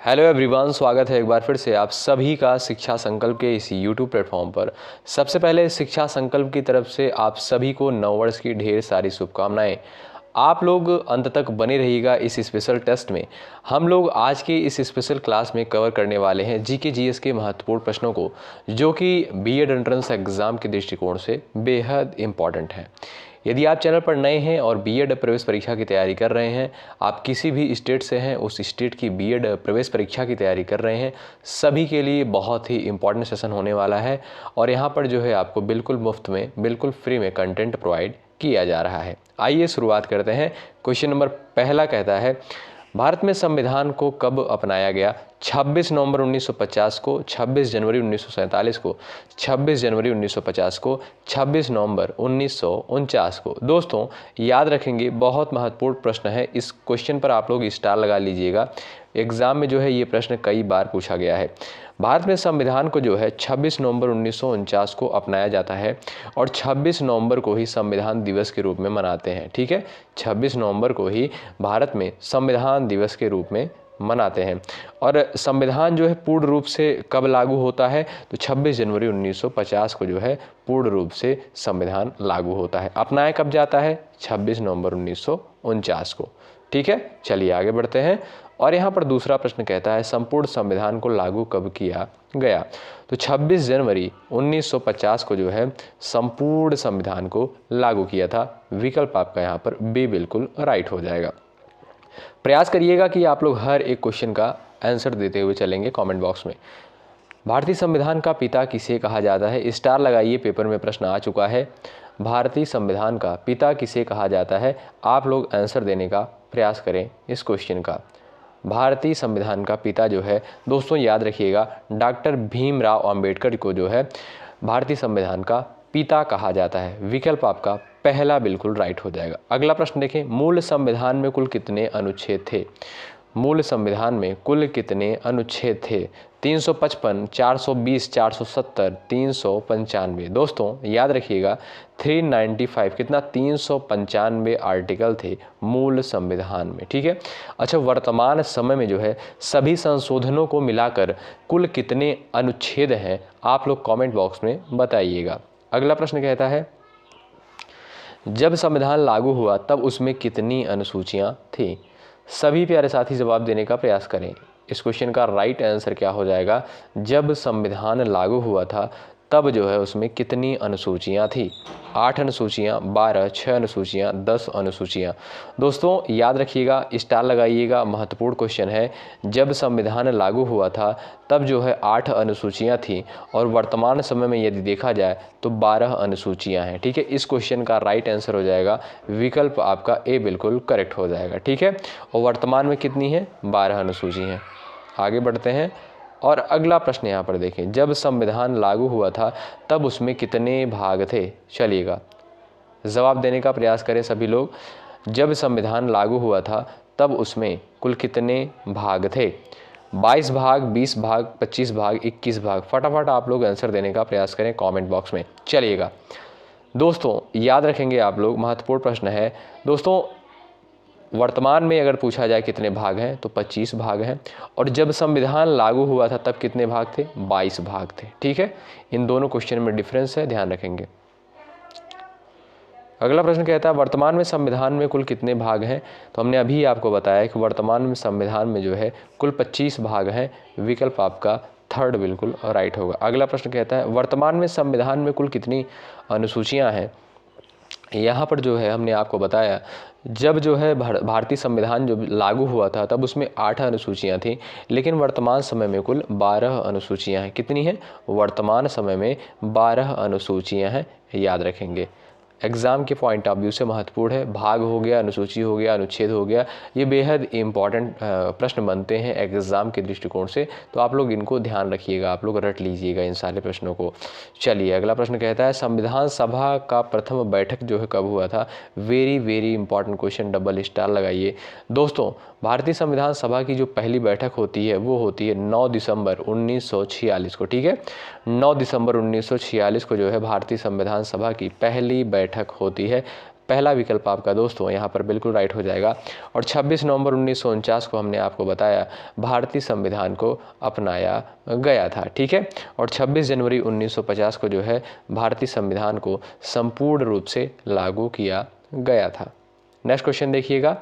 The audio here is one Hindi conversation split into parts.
हेलो एवरीवन, स्वागत है एक बार फिर से आप सभी का शिक्षा संकल्प के इस यूट्यूब प्लेटफॉर्म पर। सबसे पहले शिक्षा संकल्प की तरफ से आप सभी को नववर्ष की ढेर सारी शुभकामनाएं। आप लोग अंत तक बने रहिएगा इस स्पेशल टेस्ट में। हम लोग आज के इस स्पेशल क्लास में कवर करने वाले हैं जीके जीएस के महत्वपूर्ण प्रश्नों को, जो कि बीएड एंट्रेंस एग्ज़ाम के दृष्टिकोण से बेहद इम्पॉर्टेंट हैं। यदि आप चैनल पर नए हैं और बीएड प्रवेश परीक्षा की तैयारी कर रहे हैं, आप किसी भी स्टेट से हैं, उस स्टेट की बीएड प्रवेश परीक्षा की तैयारी कर रहे हैं, सभी के लिए बहुत ही इंपॉर्टेंट सेशन होने वाला है। और यहाँ पर जो है आपको बिल्कुल मुफ्त में, बिल्कुल फ्री में कंटेंट प्रोवाइड किया जा रहा है। आइए शुरुआत करते हैं। क्वेश्चन नंबर पहला कहता है, भारत में संविधान को कब अपनाया गया? 26 नवंबर 1950 को, 26 जनवरी 1947 को, 26 जनवरी 1950 को, 26 नवंबर 1949 को। दोस्तों याद रखेंगे, बहुत महत्वपूर्ण प्रश्न है। इस क्वेश्चन पर आप लोग स्टार लगा लीजिएगा। एग्ज़ाम में जो है ये प्रश्न कई बार पूछा गया है। भारत में संविधान को जो है 26 नवंबर 1949 को अपनाया जाता है और 26 नवंबर को ही संविधान दिवस के रूप में मनाते हैं। ठीक है, 26 नवंबर को ही भारत में संविधान दिवस के रूप में मनाते हैं। और संविधान जो है पूर्ण रूप से कब लागू होता है? तो 26 जनवरी 1950 को जो है पूर्ण रूप से संविधान लागू होता है। अपनाया कब जाता है? 26 नवंबर 1949 को। ठीक है, चलिए आगे बढ़ते हैं। और यहाँ पर दूसरा प्रश्न कहता है, संपूर्ण संविधान को लागू कब किया गया? तो 26 जनवरी 1950 को जो है संपूर्ण संविधान को लागू किया था। विकल्प आपका यहाँ पर बी बिल्कुल राइट हो जाएगा। प्रयास करिएगा कि आप लोग हर एक क्वेश्चन का आंसर देते हुए चलेंगे कमेंट बॉक्स में। भारतीय संविधान का पिता किसे कहा जाता है? स्टार लगाइए, पेपर में प्रश्न आ चुका है। भारतीय संविधान का पिता किसे कहा जाता है? आप लोग आंसर देने का प्रयास करें इस क्वेश्चन का। भारतीय संविधान का पिता जो है दोस्तों याद रखिएगा, डॉक्टर भीमराव अंबेडकर को जो है भारतीय संविधान का पिता कहा जाता है। विकल्प आपका पहला बिल्कुल राइट हो जाएगा। अगला प्रश्न देखें, मूल संविधान में कुल कितने अनुच्छेद थे? मूल संविधान में कुल कितने अनुच्छेद थे? 355, 420, 470, 395। दोस्तों याद रखिएगा 395 कितना 395 आर्टिकल थे मूल संविधान में। ठीक है, अच्छा वर्तमान समय में जो है सभी संशोधनों को मिलाकर कुल कितने अनुच्छेद हैं? आप लोग कमेंट बॉक्स में बताइएगा। अगला प्रश्न कहता है, जब संविधान लागू हुआ तब उसमें कितनी अनुसूचियां थी? सभी प्यारे साथी जवाब देने का प्रयास करें। इस क्वेश्चन का राइट आंसर क्या हो जाएगा? जब संविधान लागू हुआ था तब जो है उसमें कितनी अनुसूचियां थी? 8 अनुसूचियां, 12, 6 अनुसूचियां, 10 अनुसूचियां। दोस्तों याद रखिएगा, स्टार लगाइएगा, महत्वपूर्ण क्वेश्चन है। जब संविधान लागू हुआ था तब जो है 8 अनुसूचियां थी और वर्तमान समय में यदि देखा जाए तो 12 अनुसूचियां हैं। ठीक है, इस क्वेश्चन का राइट आंसर हो जाएगा विकल्प आपका ए बिल्कुल करेक्ट हो जाएगा। ठीक है, और वर्तमान में कितनी है? 12 अनुसूची हैं। आगे बढ़ते हैं और अगला प्रश्न यहाँ पर देखें, जब संविधान लागू हुआ था तब उसमें कितने भाग थे? चलिएगा जवाब देने का प्रयास करें सभी लोग। जब संविधान लागू हुआ था तब उसमें कुल कितने भाग थे? 22 भाग, 20 भाग, 25 भाग, 21 भाग। फटाफट आप लोग आंसर देने का प्रयास करें कमेंट बॉक्स में। चलिएगा दोस्तों याद रखेंगे आप लोग, महत्वपूर्ण प्रश्न है दोस्तों। वर्तमान में अगर पूछा जाए कितने भाग हैं तो 25 भाग हैं, और जब संविधान लागू हुआ था तब कितने भाग थे? 22 भाग थे। ठीक है, इन दोनों क्वेश्चन में डिफरेंस है, ध्यान रखेंगे। अगला प्रश्न कहता है, वर्तमान में संविधान में कुल कितने भाग हैं? तो हमने अभी आपको बताया कि वर्तमान में संविधान में जो है कुल 25 भाग हैं। विकल्प आपका थर्ड बिल्कुल राइट होगा। अगला प्रश्न कहता है, वर्तमान में संविधान में कुल कितनी अनुसूचियां हैं? यहाँ पर जो है हमने आपको बताया, जब जो है भारतीय संविधान जो लागू हुआ था तब उसमें 8 अनुसूचियाँ थीं, लेकिन वर्तमान समय में कुल 12 अनुसूचियाँ हैं। कितनी हैं? वर्तमान समय में 12 अनुसूचियाँ हैं, याद रखेंगे। एग्ज़ाम के पॉइंट ऑफ व्यू से महत्वपूर्ण है। भाग हो गया, अनुसूची हो गया, अनुच्छेद हो गया, ये बेहद इम्पॉर्टेंट प्रश्न बनते हैं एग्ज़ाम के दृष्टिकोण से, तो आप लोग इनको ध्यान रखिएगा, आप लोग रट लीजिएगा इन सारे प्रश्नों को। चलिए अगला प्रश्न कहता है, संविधान सभा का प्रथम बैठक जो है कब हुआ था? Very very important question, double star लगाइए। दोस्तों भारतीय संविधान सभा की जो पहली बैठक होती है वो होती है 9 दिसंबर 1946 को। ठीक है, 9 दिसंबर 1946 को जो है भारतीय संविधान सभा की पहली बैठक होती है। पहला विकल्प आपका दोस्तों यहाँ पर बिल्कुल राइट हो जाएगा। और 26 नवंबर 1949 को हमने आपको बताया भारतीय संविधान को अपनाया गया था, ठीक है। और 26 जनवरी 1950 को जो है भारतीय संविधान को संपूर्ण रूप से लागू किया गया था। नेक्स्ट क्वेश्चन देखिएगा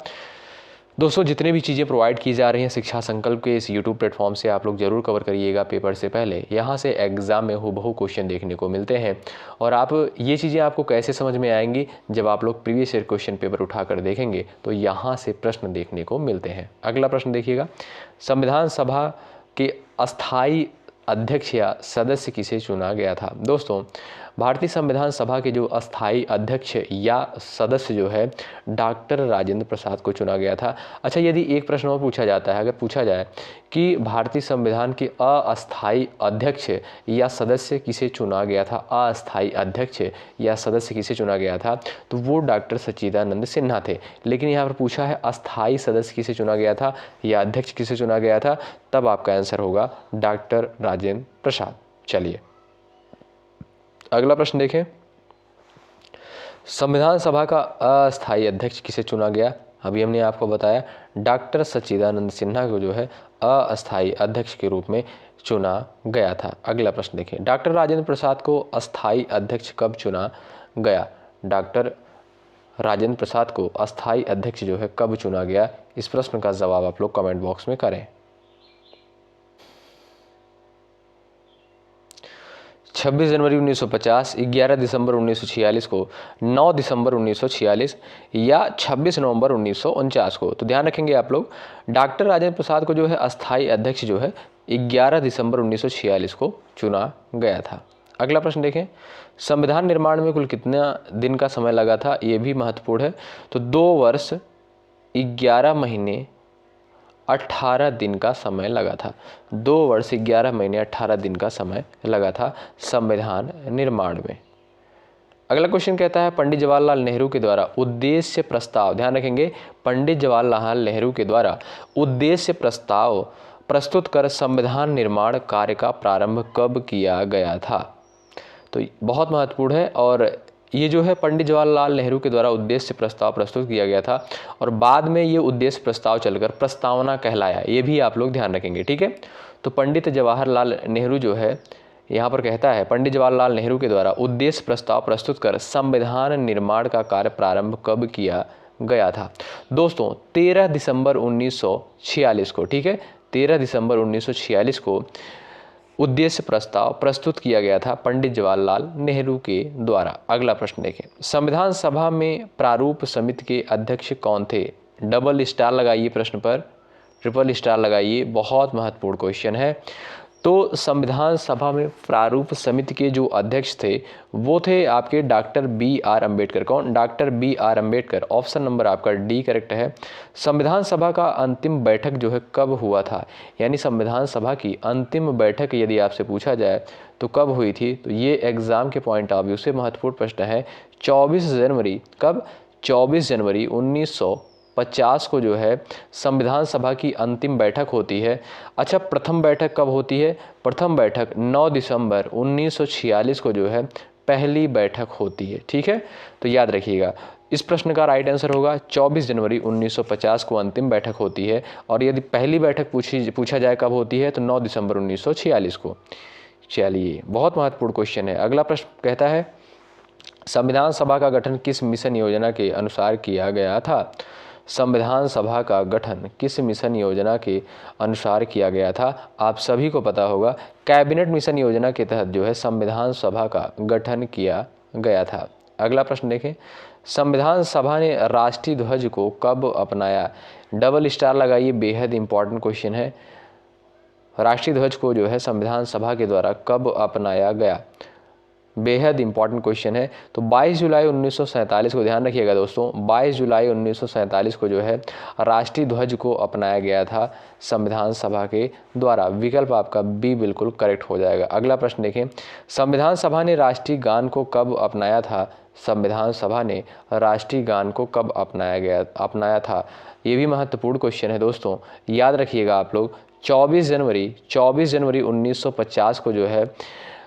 दोस्तों, जितने भी चीज़ें प्रोवाइड की जा रही हैं शिक्षा संकल्प के इस यूट्यूब प्लेटफॉर्म से आप लोग जरूर कवर करिएगा पेपर से पहले। यहाँ से एग्जाम में हूबहू क्वेश्चन देखने को मिलते हैं और आप ये चीज़ें आपको कैसे समझ में आएंगी, जब आप लोग प्रीवियस ईयर क्वेश्चन पेपर उठाकर देखेंगे तो यहाँ से प्रश्न देखने को मिलते हैं। अगला प्रश्न देखिएगा, संविधान सभा के अस्थायी अध्यक्ष या सदस्य किसे चुना गया था। दोस्तों, भारतीय संविधान सभा के जो अस्थायी अध्यक्ष या सदस्य जो है डॉक्टर राजेंद्र प्रसाद को चुना गया था। अच्छा, यदि एक प्रश्न और पूछा जाता है, अगर पूछा जाए कि भारतीय संविधान के अस्थायी अध्यक्ष या सदस्य किसे चुना गया था, अस्थायी अध्यक्ष या सदस्य किसे चुना गया था, तो वो डॉक्टर सच्चिदानंद सिन्हा थे। लेकिन यहाँ पर पूछा है अस्थायी सदस्य किसे चुना गया था या अध्यक्ष किसे चुना गया था, तब आपका आंसर होगा डॉक्टर राजेंद्र प्रसाद। चलिए अगला प्रश्न देखें, संविधान सभा का अस्थायी अध्यक्ष किसे चुना गया। अभी हमने आपको बताया डॉक्टर सच्चिदानंद सिन्हा को जो है अस्थायी अध्यक्ष के रूप में चुना गया था। अगला प्रश्न देखें, डॉक्टर राजेंद्र प्रसाद को अस्थायी अध्यक्ष कब चुना गया। डॉक्टर राजेंद्र प्रसाद को अस्थायी अध्यक्ष जो है कब चुना गया, इस प्रश्न का जवाब आप लोग कमेंट बॉक्स में करें। 26 जनवरी 1950, 11 दिसंबर 1946 को, 9 दिसंबर 1946 या 26 नवंबर 1949 को। तो ध्यान रखेंगे आप लोग, डॉक्टर राजेंद्र प्रसाद को जो है अस्थायी अध्यक्ष जो है 11 दिसंबर 1946 को चुना गया था। अगला प्रश्न देखें, संविधान निर्माण में कुल कितना दिन का समय लगा था, ये भी महत्वपूर्ण है। तो 2 वर्ष 11 महीने 18 दिन का समय लगा था। 2 वर्ष 11 महीने 18 दिन का समय लगा था संविधान निर्माण में। अगला क्वेश्चन कहता है, पंडित जवाहरलाल नेहरू के द्वारा उद्देश्य प्रस्ताव, ध्यान रखेंगे, पंडित जवाहरलाल नेहरू के द्वारा उद्देश्य प्रस्ताव प्रस्तुत कर संविधान निर्माण कार्य का प्रारंभ कब किया गया था। तो बहुत महत्वपूर्ण है और ये जो है पंडित जवाहरलाल नेहरू के द्वारा उद्देश्य प्रस्ताव प्रस्तुत किया गया था और बाद में ये उद्देश्य प्रस्ताव चलकर प्रस्तावना कहलाया, ये भी आप लोग ध्यान रखेंगे, ठीक है। तो पंडित जवाहरलाल नेहरू जो है यहाँ पर कहता है पंडित जवाहरलाल नेहरू के द्वारा उद्देश्य प्रस्ताव प्रस्तुत कर संविधान निर्माण का कार्य प्रारंभ कब किया गया था। दोस्तों 13 दिसंबर 1946 को, ठीक है, 13 दिसंबर 1946 को उद्देश्य प्रस्ताव प्रस्तुत किया गया था पंडित जवाहरलाल नेहरू के द्वारा। अगला प्रश्न देखें, संविधान सभा में प्रारूप समिति के अध्यक्ष कौन थे। डबल स्टार लगाइए प्रश्न पर, ट्रिपल स्टार लगाइए, बहुत महत्वपूर्ण क्वेश्चन है। तो संविधान सभा में प्रारूप समिति के जो अध्यक्ष थे वो थे आपके डॉक्टर B.R. अम्बेडकर। कौन? Doctor B.R. Ambedkar. Option number आपका डी करेक्ट है। संविधान सभा का अंतिम बैठक जो है कब हुआ था, यानी संविधान सभा की अंतिम बैठक यदि आपसे पूछा जाए तो कब हुई थी, तो ये एग्जाम के पॉइंट ऑफ व्यू से महत्वपूर्ण प्रश्न है। 24 जनवरी, कब? 24 जनवरी 1950 को जो है संविधान सभा की अंतिम बैठक होती है। अच्छा, प्रथम बैठक कब होती है? प्रथम बैठक 9 दिसंबर 1946 को जो है पहली बैठक होती है, ठीक है। तो याद रखिएगा, इस प्रश्न का राइट आंसर होगा 24 जनवरी 1950 को अंतिम बैठक होती है और यदि पहली बैठक पूछा जाए कब होती है तो 9 दिसंबर 1946 को। चलिए, बहुत महत्वपूर्ण क्वेश्चन है। अगला प्रश्न कहता है, संविधान सभा का गठन किस मिशन योजना के अनुसार किया गया था। संविधान सभा का गठन किस मिशन योजना के अनुसार किया गया था? आप सभी को पता होगा, कैबिनेट मिशन योजना के तहत जो है संविधान सभा का गठन किया गया था। अगला प्रश्न देखें, संविधान सभा ने राष्ट्रीय ध्वज को कब अपनाया। डबल स्टार लगाइए, बेहद इंपॉर्टेंट क्वेश्चन है। राष्ट्रीय ध्वज को जो है संविधान सभा के द्वारा कब अपनाया गया, बेहद इंपॉर्टेंट क्वेश्चन है। तो 22 जुलाई 1947 को, ध्यान रखिएगा दोस्तों, 22 जुलाई 1947 को जो है राष्ट्रीय ध्वज को अपनाया गया था संविधान सभा के द्वारा। विकल्प आपका बी बिल्कुल करेक्ट हो जाएगा। अगला प्रश्न देखें, संविधान सभा ने राष्ट्रीय गान को कब अपनाया था। संविधान सभा ने राष्ट्रीय गान को कब अपनाया था, ये भी महत्वपूर्ण क्वेश्चन है दोस्तों। याद रखिएगा आप लोग, 24 जनवरी 1950 को जो है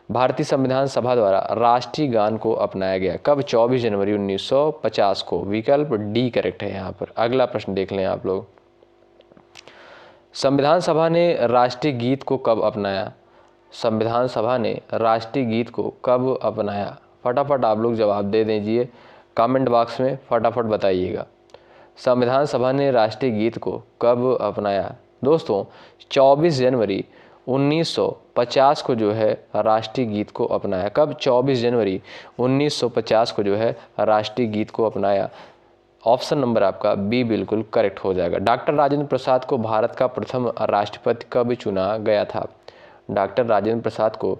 भारतीय संविधान सभा द्वारा राष्ट्रीय गान को अपनाया गया कब? 24 जनवरी 1950 को। विकल्प डी करेक्ट है यहाँ पर। अगला प्रश्न देख लें आप लोग। संविधान सभा ने राष्ट्रीय गीत को कब अपनाया? संविधान सभा ने राष्ट्रीय गीत को कब अपनाया? फटाफट आप लोग जवाब दे दीजिए, कमेंट बॉक्स में फटाफट बताइएगा। संविधान सभा ने राष्ट्रीय गीत को कब अपनाया? दोस्तों 24 जनवरी 1950 को जो है राष्ट्रीय गीत को अपनाया। कब? 24 जनवरी 1950 को जो है राष्ट्रीय गीत को अपनाया। ऑप्शन नंबर आपका बी बिल्कुल करेक्ट हो जाएगा। डॉक्टर राजेंद्र प्रसाद को भारत का प्रथम राष्ट्रपति कब चुना गया था? डॉक्टर राजेंद्र प्रसाद को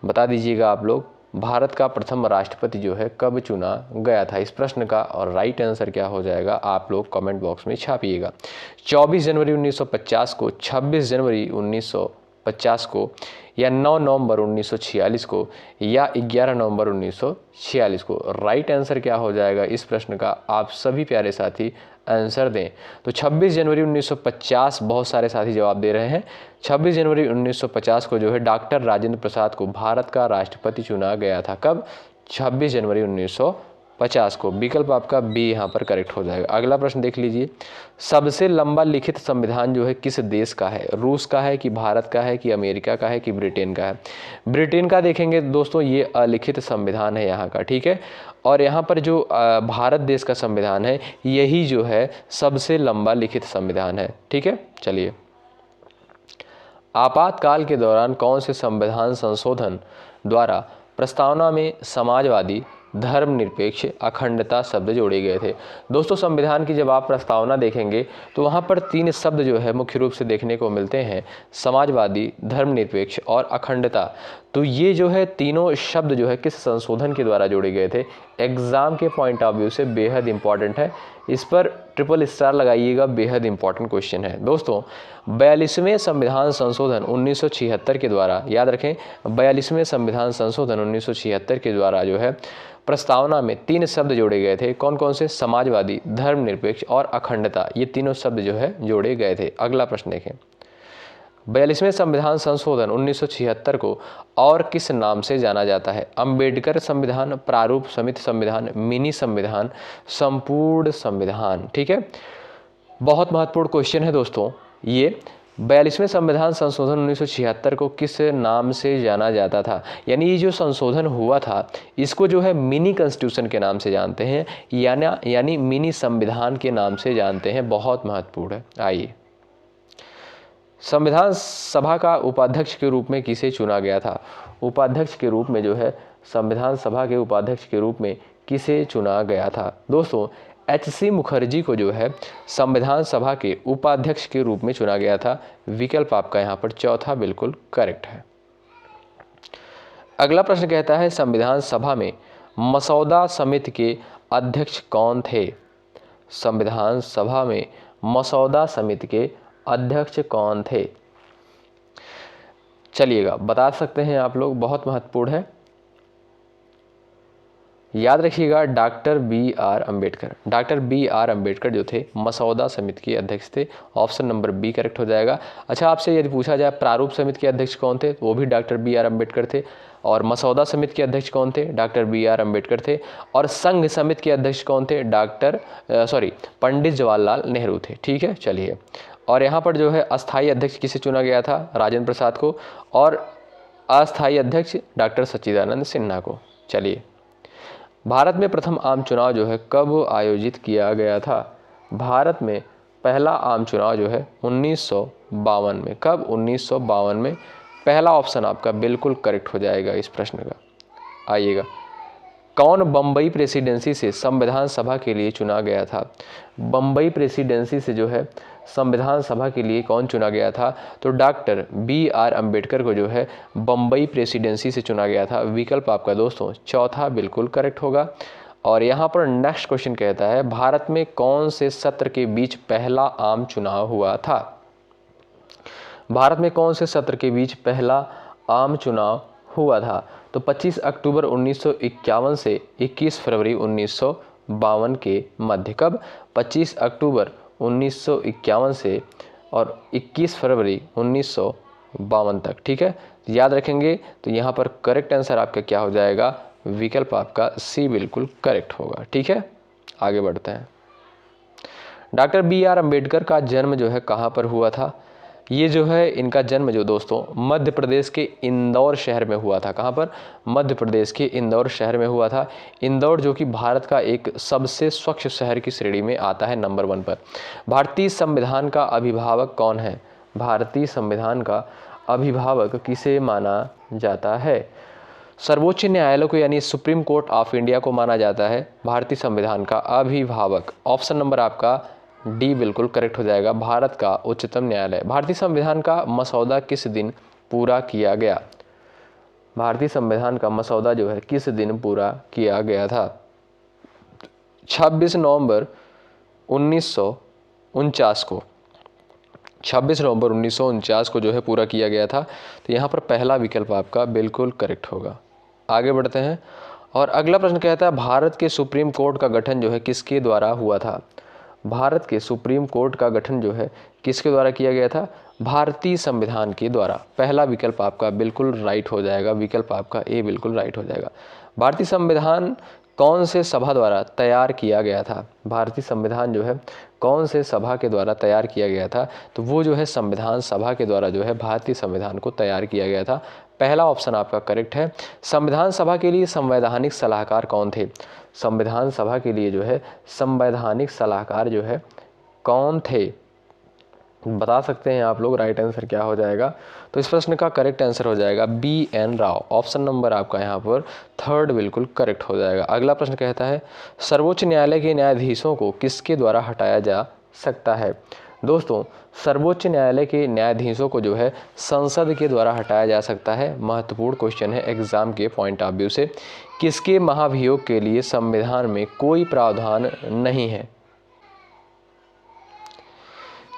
बता दीजिएगा आप लोग, भारत का प्रथम राष्ट्रपति जो है कब चुना गया था इस प्रश्न का, और राइट आंसर क्या हो जाएगा आप लोग कमेंट बॉक्स में छापिएगा। 24 जनवरी 1950 को, 26 जनवरी 1950 को, या 9 नवंबर 1946 को, या 11 नवंबर 1946 को। राइट आंसर क्या हो जाएगा इस प्रश्न का, आप सभी प्यारे साथी आंसर दें। तो 26 जनवरी 1950 बहुत सारे साथी जवाब दे रहे हैं। 26 जनवरी 1950 को जो है डॉक्टर राजेंद्र प्रसाद को भारत का राष्ट्रपति चुना गया था। कब? 26 जनवरी 1950 को। विकल्प आपका बी यहाँ पर करेक्ट हो जाएगा। अगला प्रश्न देख लीजिए। सबसे लंबा लिखित संविधान जो है किस देश का है? रूस का है कि भारत का है कि अमेरिका का है कि ब्रिटेन का है? ब्रिटेन का देखेंगे दोस्तों, ये अलिखित संविधान है यहाँ का, ठीक है। और यहाँ पर जो भारत देश का संविधान है यही जो है सबसे लंबा लिखित संविधान है, ठीक है। चलिए, आपातकाल के दौरान कौन से संविधान संशोधन द्वारा प्रस्तावना में समाजवादी, धर्मनिरपेक्ष, अखंडता शब्द जोड़े गए थे? दोस्तों संविधान की जब आप प्रस्तावना देखेंगे तो वहाँ पर 3 शब्द जो है मुख्य रूप से देखने को मिलते हैं, समाजवादी, धर्मनिरपेक्ष और अखंडता। तो ये जो है तीनों शब्द जो है किस संशोधन के द्वारा जोड़े गए थे? एग्जाम के पॉइंट ऑफ व्यू से बेहद इंपॉर्टेंट है, इस पर ट्रिपल स्टार लगाइएगा, बेहद इंपॉर्टेंट क्वेश्चन है। दोस्तों 42वें संविधान संशोधन 1976 के द्वारा, याद रखें 42वें संविधान संशोधन 1976 के द्वारा जो है प्रस्तावना में 3 शब्द जोड़े गए थे। कौन कौन से? समाजवादी, धर्मनिरपेक्ष और अखंडता, ये तीनों शब्द जो है जोड़े गए थे। अगला प्रश्न देखें। 42वें संविधान संशोधन 1976 को और किस नाम से जाना जाता है? अंबेडकर संविधान, प्रारूप समिति संविधान, मिनी संविधान, संपूर्ण संविधान, ठीक है। बहुत महत्वपूर्ण क्वेश्चन है दोस्तों ये। 42वें संविधान संशोधन 1976 को किस नाम से जाना जाता था? यानी ये जो संशोधन हुआ था इसको जो है मिनी कॉन्स्टिट्यूशन के नाम से जानते हैं, यानी मिनी संविधान के नाम से जानते हैं। बहुत महत्वपूर्ण है। आइए, संविधान सभा का उपाध्यक्ष के रूप में किसे चुना गया था? उपाध्यक्ष के रूप में जो है संविधान सभा के उपाध्यक्ष के रूप में किसे चुना गया था? दोस्तों एच.सी. मुखर्जी को जो है संविधान सभा के उपाध्यक्ष के रूप में चुना गया था। विकल्प आपका यहाँ पर चौथा बिल्कुल करेक्ट है। अगला प्रश्न कहता है संविधान सभा में मसौदा समिति के अध्यक्ष कौन थे? संविधान सभा में मसौदा समिति के अध्यक्ष कौन थे? चलिएगा बता सकते हैं आप लोग, बहुत महत्वपूर्ण है, याद रखिएगा। Doctor B R. Ambedkar. Doctor B R. Ambedkar जो थे मसौदा समिति के अध्यक्ष थे। ऑप्शन नंबर बी करेक्ट हो जाएगा। अच्छा, आपसे यदि पूछा जाए प्रारूप समिति के अध्यक्ष कौन थे, वो भी डॉक्टर बी.आर. अम्बेडकर थे। और मसौदा समिति के अध्यक्ष कौन थे? Doctor B R. अम्बेडकर थे। और संघ समिति के अध्यक्ष कौन थे? पंडित जवाहरलाल नेहरू थे, ठीक है। चलिए, और यहाँ पर जो है अस्थायी अध्यक्ष किसे चुना गया था? राजेंद्र प्रसाद को। और अस्थायी अध्यक्ष डॉक्टर सच्चिदानंद सिन्हा को। चलिए, भारत में प्रथम आम चुनाव जो है कब आयोजित किया गया था? भारत में पहला आम चुनाव जो है 1952 में। कब? 1952 में। पहला ऑप्शन आपका बिल्कुल करेक्ट हो जाएगा इस प्रश्न का। आइएगा, कौन बम्बई प्रेसिडेंसी से संविधान सभा के लिए चुना गया था? बम्बई प्रेसिडेंसी से जो है संविधान सभा के लिए कौन चुना गया था? तो डॉक्टर बी.आर. अम्बेडकर को जो है बम्बई प्रेसिडेंसी से चुना गया था। विकल्प आपका दोस्तों चौथा बिल्कुल करेक्ट होगा। और यहाँ पर नेक्स्ट क्वेश्चन कहता है भारत में कौन से सत्र के बीच पहला आम चुनाव हुआ था? भारत में कौन से सत्र के बीच पहला आम चुनाव हुआ था? तो 25 अक्टूबर 1951 से 21 फरवरी 1952 के मध्य। कब? 25 अक्टूबर 1951 से और 21 फरवरी 52 तक। ठीक है, याद रखेंगे। तो यहाँ पर करेक्ट आंसर आपका क्या हो जाएगा, विकल्प आपका सी बिल्कुल करेक्ट होगा। ठीक है, आगे बढ़ते हैं। डॉक्टर BR अम्बेडकर का जन्म जो है कहाँ पर हुआ था? ये जो है इनका जन्म जो दोस्तों मध्य प्रदेश के इंदौर शहर में हुआ था। कहाँ पर? मध्य प्रदेश के इंदौर शहर में हुआ था। इंदौर जो कि भारत का एक सबसे स्वच्छ शहर की श्रेणी में आता है, नंबर 1 पर। भारतीय संविधान का अभिभावक कौन है? भारतीय संविधान का अभिभावक किसे माना जाता है? सर्वोच्च न्यायालय को यानी सुप्रीम कोर्ट ऑफ इंडिया को माना जाता है भारतीय संविधान का अभिभावक। ऑप्शन नंबर आपका डी बिल्कुल करेक्ट हो जाएगा, भारत का उच्चतम न्यायालय। भारतीय संविधान का मसौदा किस दिन पूरा किया गया? भारतीय संविधान का मसौदा जो है किस दिन पूरा किया गया था? 26 नवंबर 1949 को। 26 नवंबर 1949 को जो है पूरा किया गया था। तो यहाँ पर पहला विकल्प आपका बिल्कुल करेक्ट होगा। आगे बढ़ते हैं और अगला प्रश्न कहता है भारत के सुप्रीम कोर्ट का गठन जो है किसके द्वारा हुआ था? भारत के सुप्रीम कोर्ट का गठन जो है किसके द्वारा किया गया था? भारतीय संविधान के द्वारा। पहला विकल्प आपका बिल्कुल राइट हो जाएगा, विकल्प आपका ए बिल्कुल राइट हो जाएगा। भारतीय संविधान कौन से सभा द्वारा तैयार किया गया था? भारतीय संविधान जो है कौन से सभा के द्वारा तैयार किया गया था? तो वो जो है संविधान सभा के द्वारा जो है भारतीय संविधान को तैयार किया गया था। पहला ऑप्शन आपका करेक्ट है। संविधान सभा के लिए संवैधानिक सलाहकार कौन थे? संविधान सभा के लिए जो है संवैधानिक सलाहकार जो है कौन थे? बता सकते हैं आप लोग राइट आंसर क्या हो जाएगा? तो इस प्रश्न का करेक्ट आंसर हो जाएगा BN राव। ऑप्शन नंबर आपका यहाँ पर थर्ड बिल्कुल करेक्ट हो जाएगा। अगला प्रश्न कहता है सर्वोच्च न्यायालय के न्यायाधीशों को किसके द्वारा हटाया जा सकता है? दोस्तों सर्वोच्च न्यायालय के न्यायाधीशों को जो है संसद के द्वारा हटाया जा सकता है। महत्वपूर्ण क्वेश्चन है एग्जाम के पॉइंट ऑफ व्यू से। किसके महाभियोग के लिए संविधान में कोई प्रावधान नहीं है?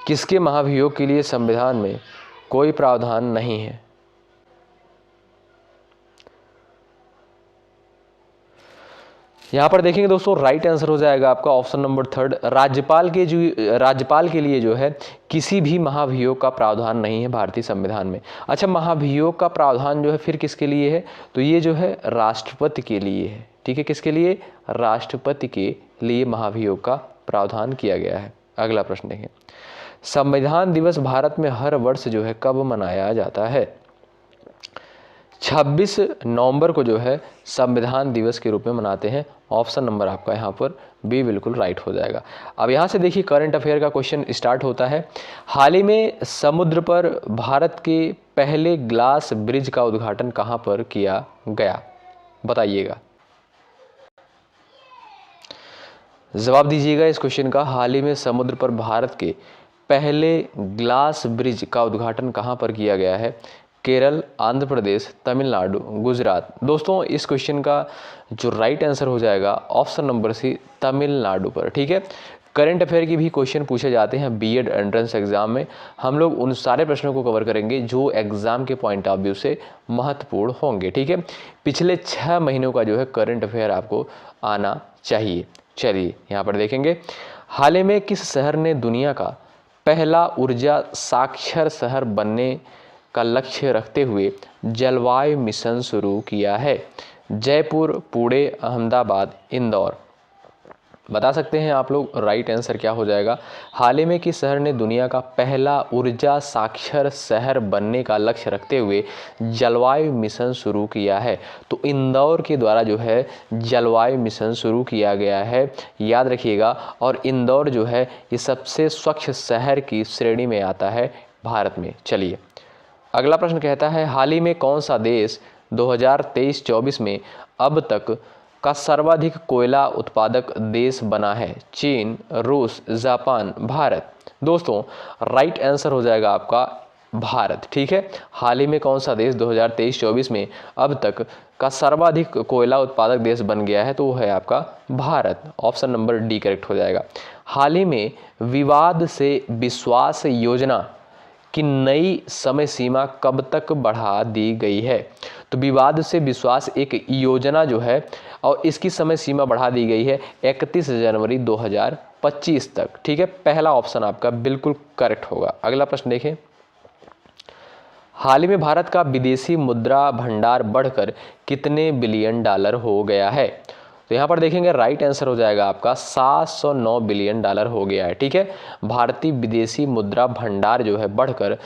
किसके महाभियोग के लिए संविधान में कोई प्रावधान नहीं है? यहाँ पर देखेंगे दोस्तों राइट आंसर हो जाएगा आपका ऑप्शन नंबर थर्ड। राज्यपाल के लिए जो है किसी भी महाभियोग का प्रावधान नहीं है भारतीय संविधान में। अच्छा, महाभियोग का प्रावधान जो है फिर किसके लिए है? तो ये जो है राष्ट्रपति के लिए है। ठीक है, किसके लिए? राष्ट्रपति के लिए महाभियोग का प्रावधान किया गया है। अगला प्रश्न देखें संविधान दिवस भारत में हर वर्ष जो है कब मनाया जाता है? 26 नवंबर को जो है संविधान दिवस के रूप में मनाते हैं। ऑप्शन नंबर आपका यहाँ पर बी बिल्कुल राइट हो जाएगा। अब यहाँ से देखिए करंट अफेयर का क्वेश्चन स्टार्ट होता है। हाल ही में समुद्र पर भारत के पहले ग्लास ब्रिज का उद्घाटन कहाँ पर किया गया? बताइएगा, जवाब दीजिएगा इस क्वेश्चन का। हाल ही में समुद्र पर भारत के पहले ग्लास ब्रिज का उद्घाटन कहाँ पर किया गया है? केरल, आंध्र प्रदेश, तमिलनाडु, गुजरात। दोस्तों इस क्वेश्चन का जो राइट आंसर हो जाएगा ऑप्शन नंबर सी, तमिलनाडु पर। ठीक है, करंट अफेयर की भी क्वेश्चन पूछे जाते हैं बीएड एंट्रेंस एग्जाम में। हम लोग उन सारे प्रश्नों को कवर करेंगे जो एग्जाम के पॉइंट ऑफ व्यू से महत्वपूर्ण होंगे। ठीक है, पिछले 6 महीनों का जो है करंट अफेयर आपको आना चाहिए। चलिए यहाँ पर देखेंगे हाल ही में किस शहर ने दुनिया का पहला ऊर्जा साक्षर शहर बनने का लक्ष्य रखते हुए जलवायु मिशन शुरू किया है? जयपुर, पुणे, अहमदाबाद, इंदौर। बता सकते हैं आप लोग राइट आंसर क्या हो जाएगा? हाल ही में किस शहर ने दुनिया का पहला ऊर्जा साक्षर शहर बनने का लक्ष्य रखते हुए जलवायु मिशन शुरू किया है? तो इंदौर के द्वारा जो है जलवायु मिशन शुरू किया गया है, याद रखिएगा। और इंदौर जो है ये सबसे स्वच्छ शहर की श्रेणी में आता है भारत में। चलिए अगला प्रश्न कहता है हाल ही में कौन सा देश 2023-24 में अब तक का सर्वाधिक कोयला उत्पादक देश बना है? चीन, रूस, जापान, भारत। दोस्तों राइट आंसर हो जाएगा आपका भारत। ठीक है, हाल ही में कौन सा देश 2023-24 में अब तक का सर्वाधिक कोयला उत्पादक देश बन गया है? तो वो है आपका Bharat. Option number D correct हो जाएगा। हाल ही में विवाद से विश्वास योजना कि नई समय सीमा कब तक बढ़ा दी गई है? तो विवाद से विश्वास एक योजना जो है और इसकी समय सीमा बढ़ा दी गई है 31 जनवरी 2025 तक। ठीक है, पहला ऑप्शन आपका बिल्कुल करेक्ट होगा। अगला प्रश्न देखें हाल ही में भारत का विदेशी मुद्रा भंडार बढ़कर कितने बिलियन डॉलर हो गया है? तो यहाँ पर देखेंगे राइट आंसर हो जाएगा आपका 709 बिलियन डॉलर हो गया है। ठीक है, भारतीय विदेशी मुद्रा भंडार जो है बढ़कर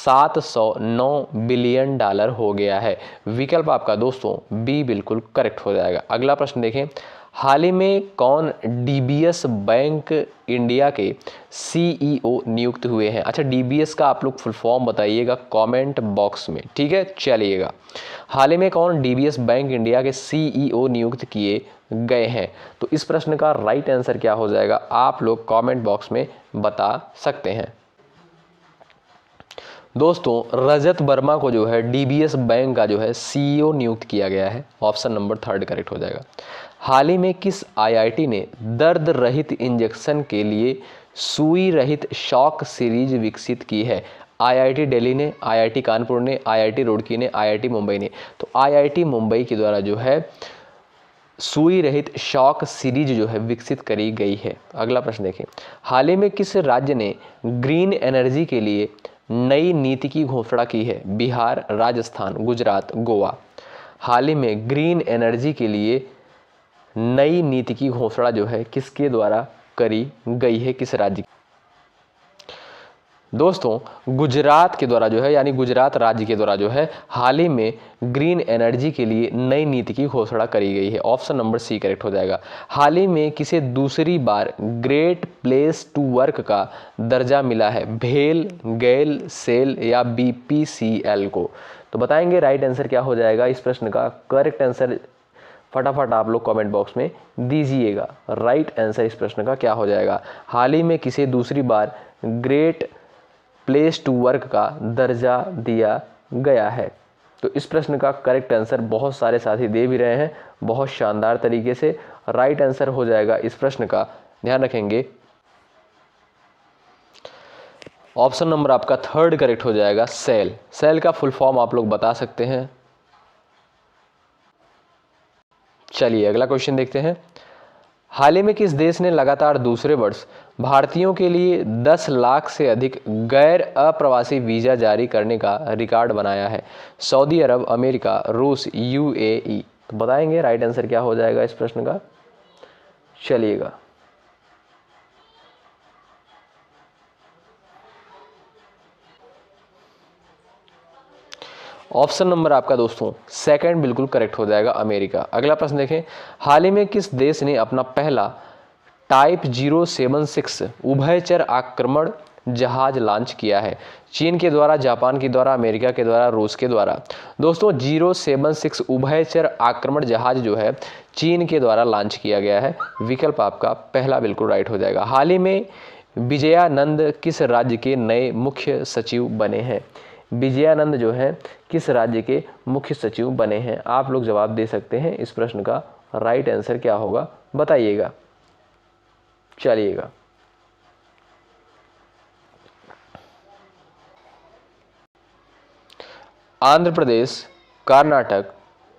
709 बिलियन डॉलर हो गया है। विकल्प आपका दोस्तों बी बिल्कुल करेक्ट हो जाएगा। अगला प्रश्न देखें, हाल ही में कौन डीबीएस बैंक इंडिया के सीईओ नियुक्त हुए हैं? अच्छा, डीबीएस का आप लोग फुल फॉर्म बताइएगा कमेंट बॉक्स में। ठीक है, चलिएगा, हाल ही में कौन डीबीएस बैंक इंडिया के सीईओ नियुक्त किए गए हैं? तो इस प्रश्न का राइट आंसर क्या हो जाएगा आप लोग कमेंट बॉक्स में बता सकते हैं। दोस्तों, रजत वर्मा को जो है डीबीएस बैंक का जो है सीईओ नियुक्त किया गया है। ऑप्शन नंबर 3 करेक्ट हो जाएगा। हाल ही में किस आईआईटी ने दर्द रहित इंजेक्शन के लिए सुई रहित शॉक सीरीज विकसित की है? आईआईटी दिल्ली ने, आईआईटी कानपुर ने, आईआईटी रुड़की ने, आईआईटी मुंबई ने। तो आईआईटी मुंबई के द्वारा जो है सुई रहित शॉक सीरीज जो है विकसित करी गई है। अगला प्रश्न देखें, हाल ही में किस राज्य ने ग्रीन एनर्जी के लिए नई नीति की घोषणा की है? बिहार, राजस्थान, गुजरात, गोवा। हाल ही में ग्रीन एनर्जी के लिए नई नीति की घोषणा जो है किसके द्वारा करी गई है, किस राज्य की? दोस्तों, गुजरात के द्वारा जो है, यानी गुजरात राज्य के द्वारा जो है हाल ही में ग्रीन एनर्जी के लिए नई नीति की घोषणा करी गई है। ऑप्शन नंबर सी करेक्ट हो जाएगा। हाल ही में किसे दूसरी बार ग्रेट प्लेस टू वर्क का दर्जा मिला है? भेल, गैल, सेल या बीपीसीएल को? तो बताएंगे राइट आंसर क्या हो जाएगा इस प्रश्न का। करेक्ट आंसर फटाफट आप लोग कमेंट बॉक्स में दीजिएगा। राइट आंसर इस प्रश्न का क्या हो जाएगा? हाल ही में किसे दूसरी बार ग्रेट प्लेस टू वर्क का दर्जा दिया गया है? तो इस प्रश्न का करेक्ट आंसर बहुत सारे साथी दे भी रहे हैं बहुत शानदार तरीके से। राइट आंसर हो जाएगा इस प्रश्न का, ध्यान रखेंगे, ऑप्शन नंबर आपका 3 करेक्ट हो जाएगा, सेल। सेल का फुल फॉर्म आप लोग बता सकते हैं। चलिए अगला क्वेश्चन देखते हैं। हाल ही में किस देश ने लगातार दूसरे वर्ष भारतीयों के लिए 10 लाख से अधिक गैर अप्रवासी वीज़ा जारी करने का रिकॉर्ड बनाया है? सऊदी अरब, अमेरिका, रूस, यूएई। तो बताएंगे राइट आंसर क्या हो जाएगा इस प्रश्न का। चलिएगा, ऑप्शन नंबर आपका दोस्तों 2 बिल्कुल करेक्ट हो जाएगा, अमेरिका। अगला प्रश्न देखें, हाल ही में किस देश ने अपना पहला टाइप 076 उभयचर आक्रमण जहाज लॉन्च किया है? चीन के द्वारा, जापान के द्वारा, अमेरिका के द्वारा, रूस के द्वारा। दोस्तों, 076 उभयचर आक्रमण जहाज जो है चीन के द्वारा लॉन्च किया गया है। विकल्प आपका पहला बिल्कुल राइट हो जाएगा। हाल ही में विजयानंद किस राज्य के नए मुख्य सचिव बने हैं? विजयानंद जो है किस राज्य के मुख्य सचिव बने हैं? आप लोग जवाब दे सकते हैं। इस प्रश्न का राइट आंसर क्या होगा बताइएगा। चलिएगा, Andhra Pradesh, Karnataka,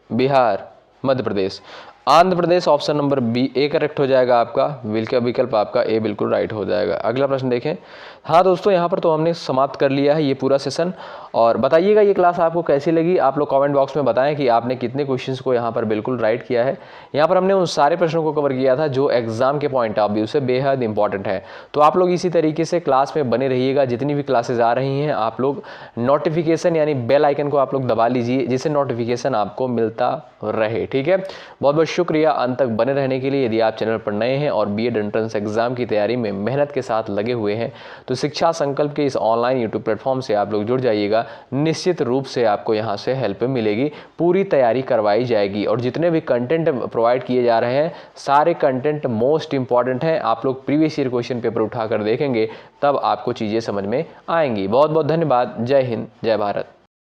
Bihar, Madhya Pradesh. Andhra Pradesh option number B A correct हो जाएगा आपका। विकल्प आपका ए बिल्कुल राइट हो जाएगा। अगला प्रश्न देखें। हाँ दोस्तों, यहाँ पर तो हमने समाप्त कर लिया है ये पूरा सेशन। और बताइएगा ये क्लास आपको कैसी लगी। आप लोग कमेंट बॉक्स में बताएं कि आपने कितने क्वेश्चंस को यहाँ पर बिल्कुल राइट किया है। यहाँ पर हमने उन सारे प्रश्नों को कवर किया था जो एग्जाम के पॉइंट ऑफ व्यू से बेहद इंपॉर्टेंट है। तो आप लोग इसी तरीके से क्लास में बने रहिएगा। जितनी भी क्लासेज आ रही हैं आप लोग नोटिफिकेशन यानी बेल आइकन को आप लोग दबा लीजिए, जिससे नोटिफिकेशन आपको मिलता रहे। ठीक है, बहुत बहुत शुक्रिया अंत तक बने रहने के लिए। यदि आप चैनल पर नए हैं और बीएड एंट्रेंस एग्जाम की तैयारी में मेहनत के साथ लगे हुए हैं तो शिक्षा संकल्प के इस ऑनलाइन यूट्यूब प्लेटफॉर्म से आप लोग जुड़ जाइएगा। निश्चित रूप से आपको यहाँ से हेल्प मिलेगी, पूरी तैयारी करवाई जाएगी। और जितने भी कंटेंट प्रोवाइड किए जा रहे हैं सारे कंटेंट मोस्ट इंपॉर्टेंट हैं। आप लोग प्रीवियस ईयर क्वेश्चन पेपर उठाकर देखेंगे तब आपको चीज़ें समझ में आएंगी। बहुत बहुत धन्यवाद। जय हिंद, जय भारत।